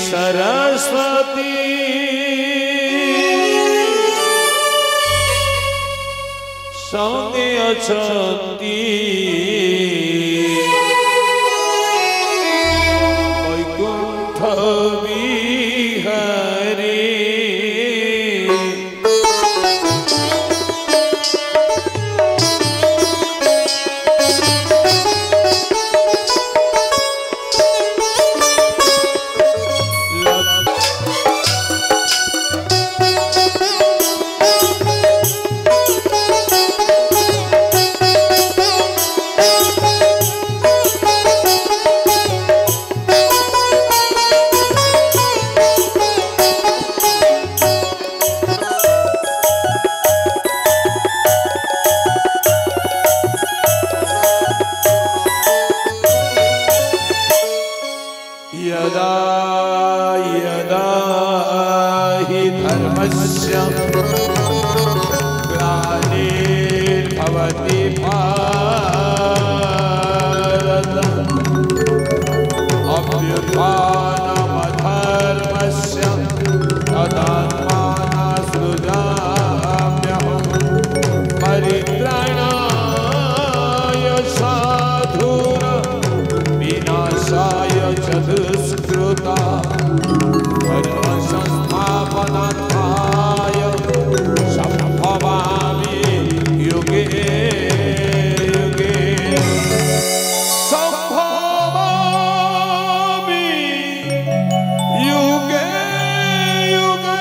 सरस्वती संगे अछंती वैकुंठ विहारी यदा यदा हि धर्मस्य ग्लानिर्भवति भारत अभ्युत्थानमधर्मस्य तदात्मानं सृजाम्यहं परित्राणाय साधूनां विनाशाय दुष्कृता धर्म संस्थापनार्थाय संभवामि युगे युगे संभवामि युगे युगे।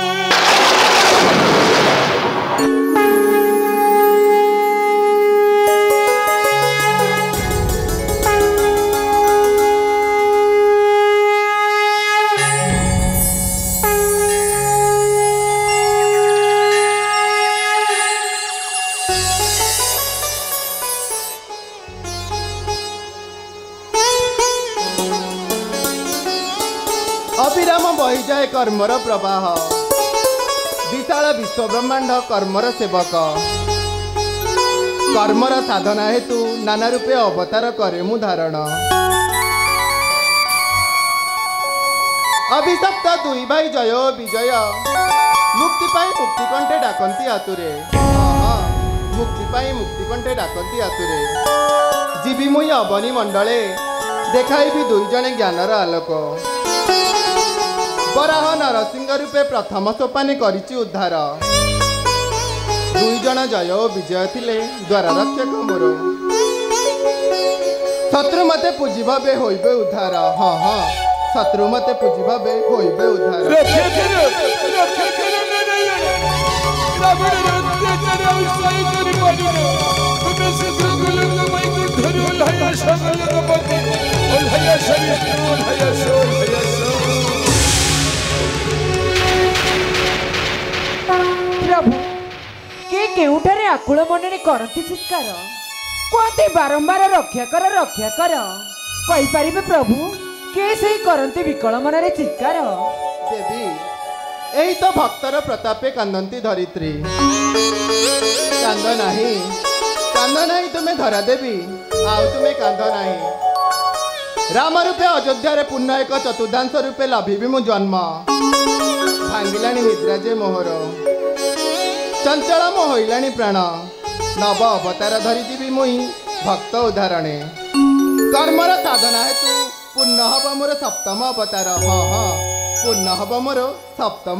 अविराम बही जाए कर्मर प्रवाह विशाल विश्व ब्रह्मांड कर्मर सेवक कर्मर साधना हेतु नाना रूपे अवतार करे मु धारण अभिशप्त दुई भाई जय विजय मुक्ति पाई मुक्ति कंठे डाकती आतुरे मुक्ति पाई मुक्ति कंठे डाकती आतुरे जीवी मुई अवनी मंडले देखाइबी दुई जने ज्ञानर आलोक बराह नरसिंह रूपे प्रथम सोपानी करिछि उद्धार दुई जन जय विजय थिले द्वार रक्षक मोर शत्रु मते पूजी भावे होइबे उद्धार हाँ हाँ शत्रु मते पूजी भावे होइबे उद्धार प्रभु के केउठारे आकुल मनरे करती चित्कार कहते बारंबार रक्षा कर कही पारिबे प्रभु के सही करते विकल मनरे चित्कार देवी एही तो भक्तर प्रतापे कांदंती धरित्री कांद नाही तुम्हें धरा देवी आउ तुम्हें कांद नाही राम रूपे अयोध्या रे पुनः एक चतुर्थांश रूपे लभिबी मु जन्म भांगिलानी निद्रा जे मोहर चंचल मो होइलानी प्राण नव अवतार धरी जीवी मुई भक्त उदाहरणे कर्मर साधना हेतु पुनः हब मोर सप्तम अवतार हाँ हाँ पुनः हब मोर सप्तम।